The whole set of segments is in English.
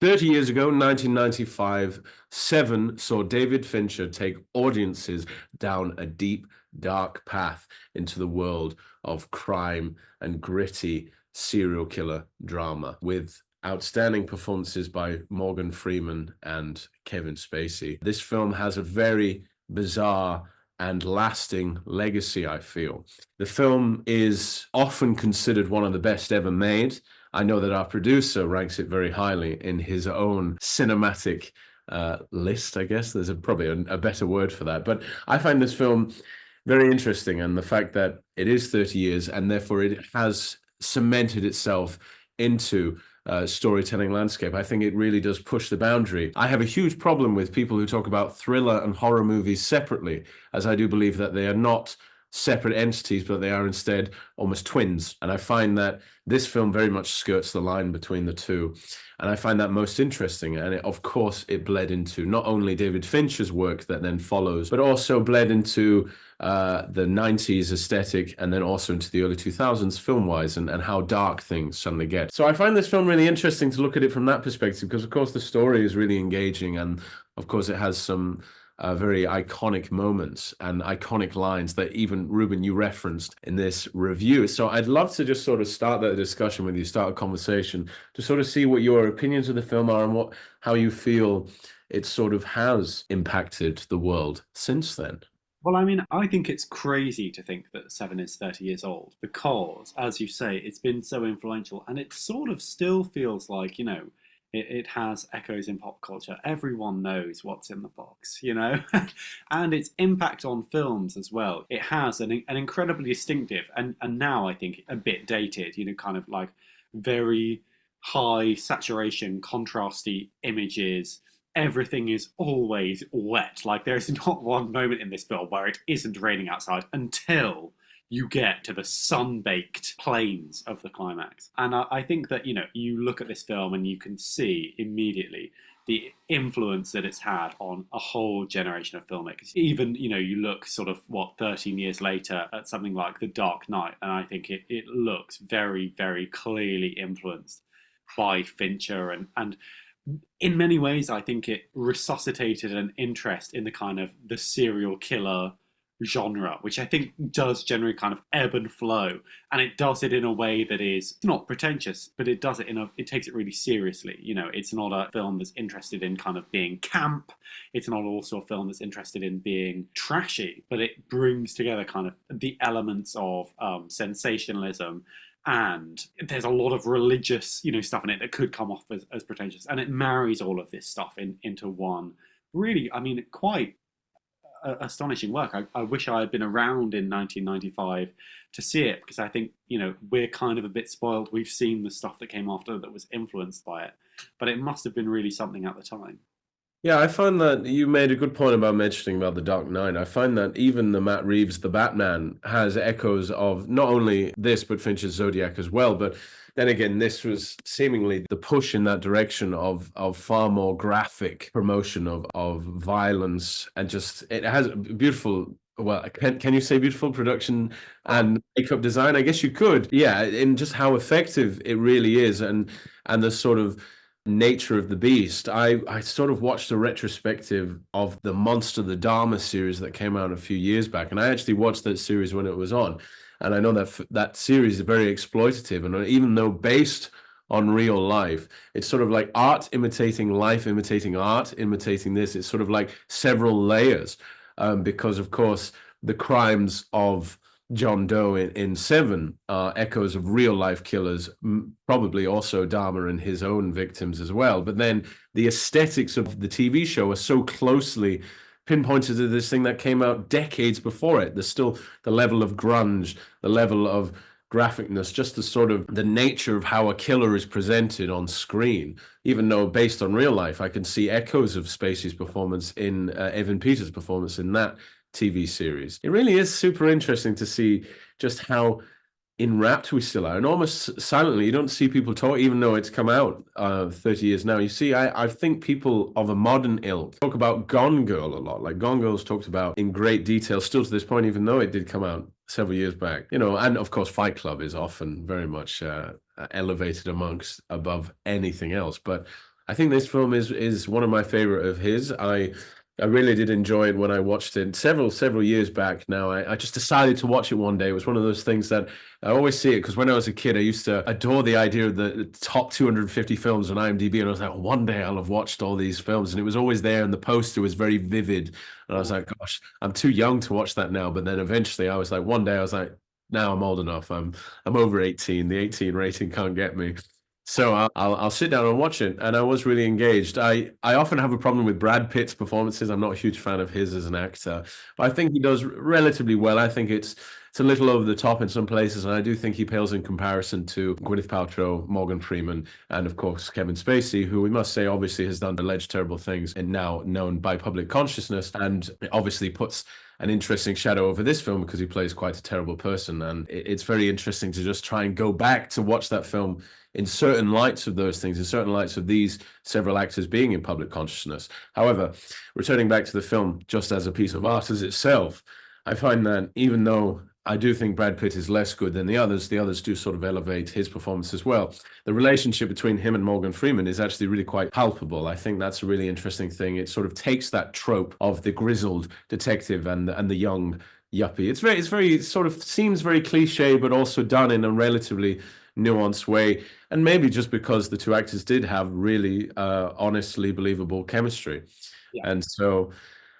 30 years ago, 1995, Seven saw David Fincher take audiences down a deep, dark path into the world of crime and gritty serial killer drama with outstanding performances by Morgan Freeman and Kevin Spacey. This film has a very bizarre and lasting legacy, I feel. The film is often considered one of the best ever made. I know that our producer ranks it very highly in his own cinematic list, I guess. There's probably a better word for that. But I find this film very interesting, and the fact that it is 30 years and therefore it has cemented itself into storytelling landscape. I think it really does push the boundary. I have a huge problem with people who talk about thriller and horror movies separately, as I do believe that they are not separate entities, but they are instead almost twins. And I find that this film very much skirts the line between the two. And I find that most interesting. And of course, it bled into not only David Fincher's work that then follows, but also bled into the 90s aesthetic and then also into the early 2000s film-wise and how dark things suddenly get. So I find this film really interesting to look at it from that perspective because, of course, the story is really engaging and, of course, it has some very iconic moments and iconic lines that even, Reuben, you referenced in this review. So I'd love to just sort of start that discussion with you, start a conversation to sort of see what your opinions of the film are and how you feel it sort of has impacted the world since then. Well, I mean, I think it's crazy to think that Seven is 30 years old because, as you say, it's been so influential and it sort of still feels like, it has echoes in pop culture. Everyone knows what's in the box, and its impact on films as well. It has an incredibly distinctive and now I think a bit dated, kind of like very high saturation, contrasty images. Everything is always wet. Like there's not one moment in this film where it isn't raining outside until you get to the sun-baked plains of the climax. And I think that, you look at this film and you can see immediately the influence that it's had on a whole generation of filmmakers. Even, you look sort of, 13 years later at something like The Dark Knight, and I think it looks very, very clearly influenced by Fincher. And in many ways, I think it resuscitated an interest in the kind of the serial killer genre, which I think does generally kind of ebb and flow, and it does it in a way that is not pretentious, but it does it it takes it really seriously. It's not a film that's interested in kind of being camp. It's not also a film that's interested in being trashy, but it brings together kind of the elements of sensationalism. And there's a lot of religious, stuff in it that could come off as pretentious, and it marries all of this stuff into one. Really, I mean, quite astonishing work. I wish I had been around in 1995 to see it because I think, we're kind of a bit spoiled. We've seen the stuff that came after that was influenced by it, but it must have been really something at the time. Yeah, I find that you made a good point about mentioning about The Dark Knight. I find that even the Matt Reeves, the Batman, has echoes of not only this, but Fincher's Zodiac as well. But then again, this was seemingly the push in that direction of far more graphic promotion of violence, and just it has a beautiful. Well, can you say beautiful production and makeup design? I guess you could. Yeah, in just how effective it really is, and the sort of nature of the beast. I sort of watched a retrospective of the Monster the Dharma series that came out a few years back, and I actually watched that series when it was on, and I know that series is very exploitative, and even though based on real life, it's sort of like art imitating life, imitating art, imitating this. It's sort of like several layers, because of course the crimes of John Doe in Seven are echoes of real life killers, probably also Dahmer and his own victims as well. But then the aesthetics of the TV show are so closely pinpointed to this thing that came out decades before it. There's still the level of grunge, the level of graphicness, just the sort of the nature of how a killer is presented on screen. Even though based on real life, I can see echoes of Spacey's performance in Evan Peters' performance in that TV series. It really is super interesting to see just how enwrapped we still are, and almost silently. You don't see people talk, even though it's come out 30 years now. You see, I think people of a modern ilk talk about Gone Girl a lot. Like Gone Girl's talked about in great detail still to this point, even though it did come out several years back. And of course Fight Club is often very much elevated above anything else. But I think this film is one of my favorite of his. I really did enjoy it when I watched it several years back now. I just decided to watch it one day. It was one of those things that I always see it because when I was a kid, I used to adore the idea of the top 250 films on IMDb. And I was like, one day I'll have watched all these films. And it was always there, and the poster was very vivid. And I was like, gosh, I'm too young to watch that now. But then eventually I was like, one day I was like, now I'm old enough. I'm over 18. The 18 rating can't get me. So I'll sit down and watch it, and I was really engaged. I often have a problem with Brad Pitt's performances. I'm not a huge fan of his as an actor, but I think he does relatively well. I think it's a little over the top in some places, and I do think he pales in comparison to Gwyneth Paltrow, Morgan Freeman, and of course Kevin Spacey, who we must say obviously has done alleged terrible things and now known by public consciousness, and it obviously puts an interesting shadow over this film because he plays quite a terrible person. And it's very interesting to just try and go back to watch that film in certain lights of those things, in certain lights of these several actors being in public consciousness. However, returning back to the film just as a piece of art as itself, I find that even though I do think Brad Pitt is less good than the others do sort of elevate his performance as well. The relationship between him and Morgan Freeman is actually really quite palpable. I think that's a really interesting thing. It sort of takes that trope of the grizzled detective and the young yuppie. It's very sort of seems very cliche, but also done in a relatively nuanced way. And maybe just because the two actors did have really honestly believable chemistry. Yeah. And so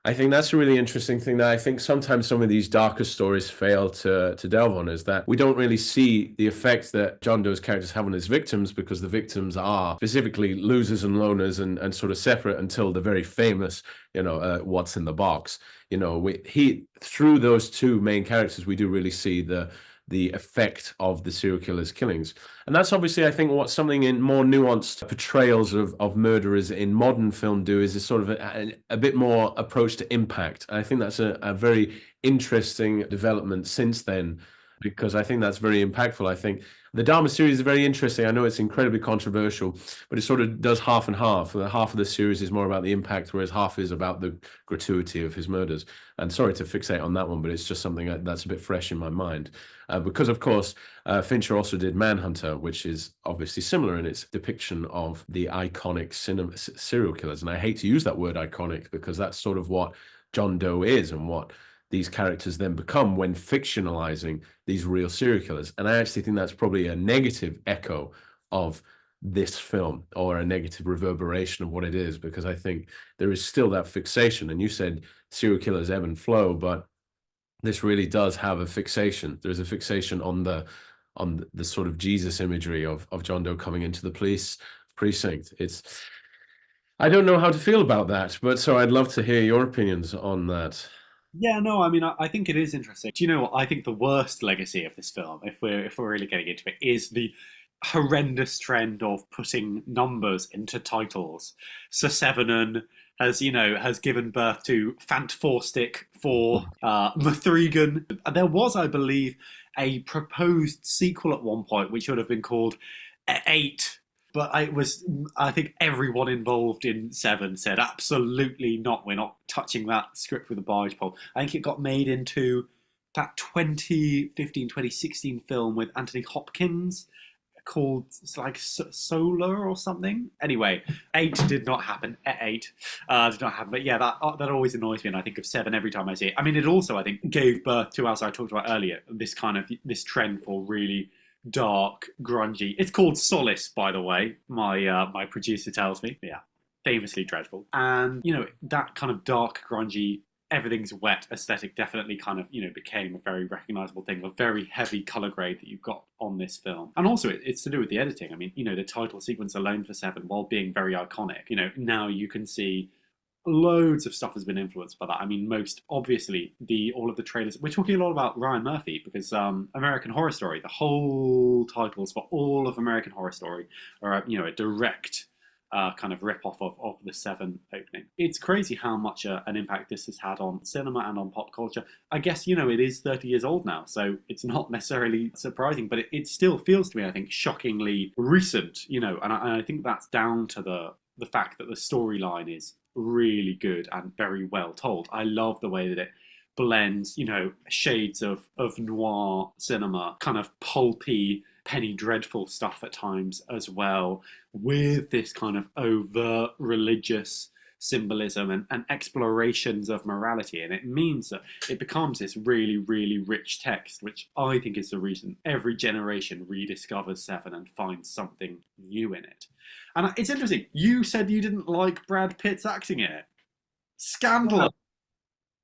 I think that's a really interesting thing that I think sometimes some of these darker stories fail to delve on, is that we don't really see the effect that John Doe's characters have on his victims, because the victims are specifically losers and loners and sort of separate until the very famous, what's in the box. Through those two main characters, we do really see the effect of the serial killer's killings. And that's obviously, I think, what something in more nuanced portrayals of murderers in modern film do, is a sort of a bit more approach to impact. I think that's a very interesting development since then, because I think that's very impactful. I think the Dharma series is very interesting. I know it's incredibly controversial, but it sort of does half and half. Half of the series is more about the impact, whereas half is about the gratuity of his murders. And sorry to fixate on that one, but it's just something that's a bit fresh in my mind. Because, of course, Fincher also did Manhunter, which is obviously similar in its depiction of the iconic serial killers. And I hate to use that word iconic, because that's sort of what John Doe is and what these characters then become when fictionalizing these real serial killers. And I actually think that's probably a negative echo of this film, or a negative reverberation of what it is, because I think there is still that fixation. And you said serial killers ebb and flow, but this really does have a fixation. There's a fixation on the sort of Jesus imagery of John Doe coming into the police precinct. I don't know how to feel about that, but so I'd love to hear your opinions on that. Yeah, no, I mean, I think it is interesting. Do you know what? I think the worst legacy of this film, if we're really getting into it, is the horrendous trend of putting numbers into titles. Se7en has given birth to Fant Forstick for Mithrigan. There was, I believe, a proposed sequel at one point, which would have been called 8. But I think everyone involved in Seven said, absolutely not. We're not touching that script with a barge pole. I think it got made into that 2015, 2016 film with Anthony Hopkins called Solar or something. Anyway, 8 did not happen. 8 did not happen. But yeah, that always annoys me, and I think of 7 every time I see it. I mean, it also, I think, gave birth to, as I talked about earlier, this trend for really dark, grungy. It's called Solace, by the way. My producer tells me. Yeah, famously dreadful. And that kind of dark, grungy, everything's wet aesthetic definitely kind of became a very recognizable thing. A very heavy color grade that you've got on this film, and also it's to do with the editing. I mean, the title sequence alone for 7, while being very iconic, now you can see loads of stuff has been influenced by that. I mean, most obviously all of the trailers. We're talking a lot about Ryan Murphy because American Horror Story. The whole titles for all of American Horror Story are a direct kind of rip off of the 7 opening. It's crazy how much an impact this has had on cinema and on pop culture. I guess it is 30 years old now, so it's not necessarily surprising, but it still feels to me, I think, shockingly recent. And I think that's down to the fact that the storyline is really good and very well told. I love the way that it blends, shades of noir cinema, kind of pulpy Penny Dreadful stuff at times as well, with this kind of overt religious symbolism and explorations of morality. And it means that it becomes this really, really rich text, which I think is the reason every generation rediscovers Seven and finds something new in it. And it's interesting, you said you didn't like Brad Pitt's acting in it. Scandalous. Well,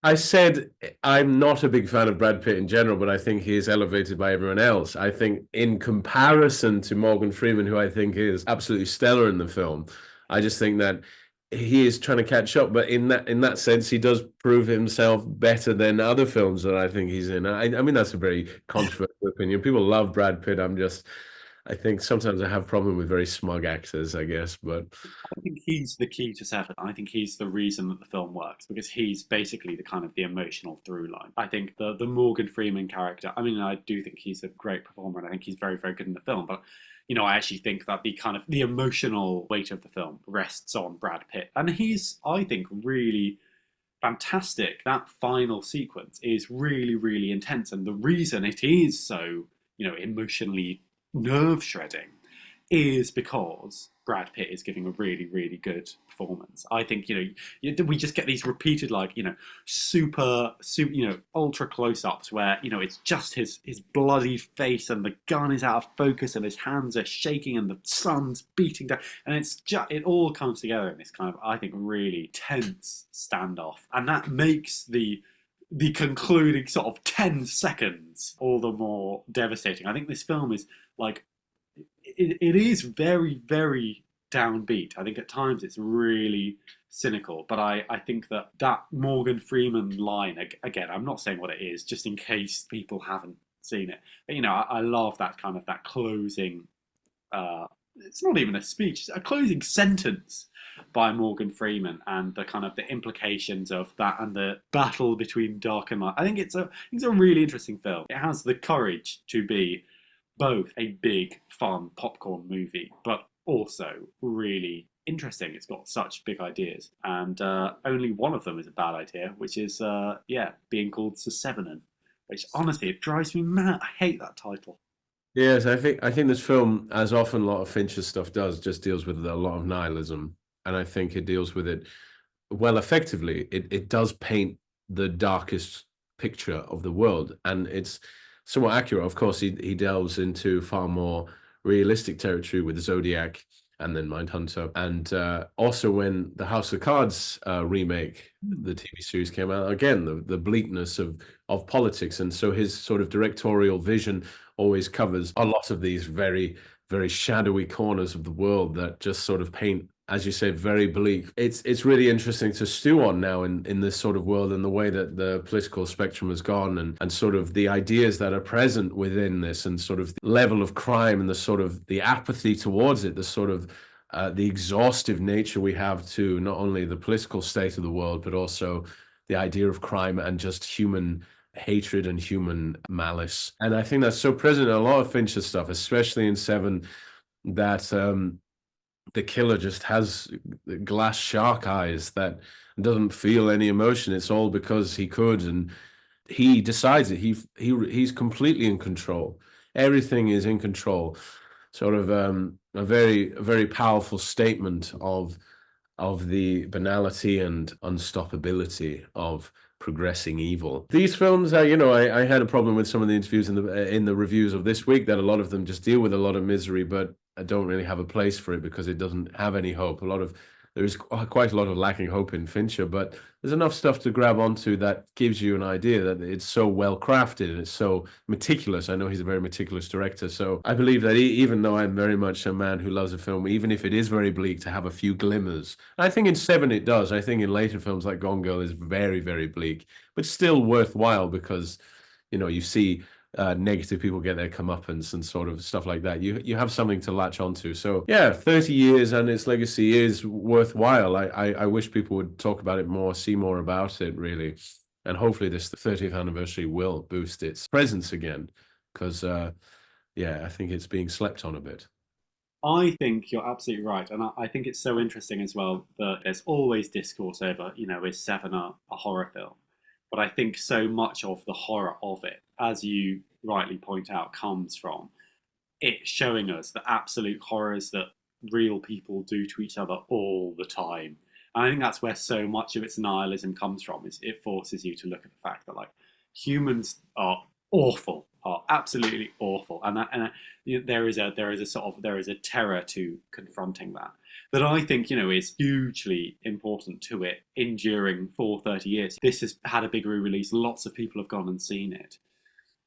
I said I'm not a big fan of Brad Pitt in general, but I think he is elevated by everyone else. I think in comparison to Morgan Freeman, who I think is absolutely stellar in the film, I just think that he is trying to catch up. But in that sense, he does prove himself better than other films that I think he's in. I mean, that's a very controversial opinion. People love Brad Pitt. I think sometimes I have a problem with very smug actors, I guess, but I think he's the key to Seven. I think he's the reason that the film works because he's basically the kind of the emotional through line. I think the Morgan Freeman character. I mean, I do think he's a great performer, and I think he's very very good in the film. But I actually think that the kind of the emotional weight of the film rests on Brad Pitt, and he's I think really fantastic. That final sequence is really really intense, and the reason it is so emotionally nerve shredding is because Brad Pitt is giving a really, really good performance. I think we just get these repeated super ultra close ups where it's just his bloody face and the gun is out of focus and his hands are shaking and the sun's beating down and it all comes together in this kind of I think really tense standoff, and that makes the concluding sort of 10 seconds all the more devastating. I think this film is like it is very, very downbeat. I think at times it's really cynical, but I think that Morgan Freeman line, again, I'm not saying what it is, just in case people haven't seen it. But, I love that kind of that closing, it's not even a speech, it's a closing sentence by Morgan Freeman and the kind of the implications of that and the battle between dark and light. I think it's a really interesting film. It has the courage to be both a big, fun popcorn movie, but also really interesting. It's got such big ideas, and only one of them is a bad idea, which is being called Se7en, which honestly it drives me mad. I hate that title. yes, I think this film, as often a lot of Fincher's stuff does, just deals with a lot of nihilism, and I think it deals with it well effectively. It does paint the darkest picture of the world, and it's somewhat accurate. Of course, he delves into far more realistic territory with Zodiac and then Mindhunter, and also when the House of Cards remake, the TV series came out, again the bleakness of politics, and so his sort of directorial vision always covers a lot of these very very shadowy corners of the world that just sort of paint, as you say, very bleak. It's really interesting to stew on now in this sort of world and the way that the political spectrum has gone and sort of the ideas that are present within this and sort of the level of crime and the sort of the apathy towards it, the sort of the exhaustive nature we have to not only the political state of the world, but also the idea of crime and just human hatred and human malice. And I think that's so present in a lot of Fincher stuff, especially in Seven, that the killer just has glass shark eyes that doesn't feel any emotion. It's all because he could, and he decides it. He's completely in control. Everything is in control. Sort of a very powerful statement of the banality and unstoppability of progressing evil. These films, I had a problem with some of the interviews in the reviews of this week that a lot of them just deal with a lot of misery, but I don't really have a place for it because it doesn't have any hope. There is quite a lot of lacking hope in Fincher, but there's enough stuff to grab onto that gives you an idea that it's so well crafted and it's so meticulous. I know he's a very meticulous director, so I believe that even though I'm very much a man who loves a film, even if it is very bleak, to have a few glimmers. I think in Seven it does. I think in later films like Gone Girl is very, very bleak, but still worthwhile because you see negative people get their comeuppance and sort of stuff like that. You have something to latch onto. So yeah, 30 years and its legacy is worthwhile. I wish people would talk about it more, see more about it, really. And hopefully this 30th anniversary will boost its presence again because, I think it's being slept on a bit. I think you're absolutely right, and I think it's so interesting as well that there's always discourse over, is Seven a horror film? But I think so much of the horror of it, as you rightly point out, comes from it's showing us the absolute horrors that real people do to each other all the time. And I think that's where so much of its nihilism comes from. Is it forces you to look at the fact that like humans are awful, are absolutely awful, and there is a terror to confronting that. That I think is hugely important to it enduring for 30 years. This has had a big re-release. Lots of people have gone and seen it.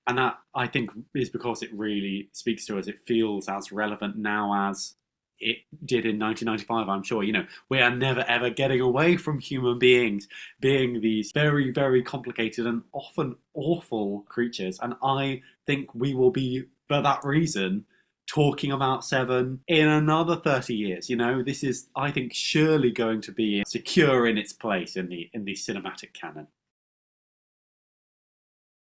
And that, I think, is because it really speaks to us. It feels as relevant now as it did in 1995, I'm sure. We are never, ever getting away from human beings being these very, very complicated and often awful creatures. And I think we will be, for that reason, talking about Seven in another 30 years. This is, I think, surely going to be secure in its place in the cinematic canon.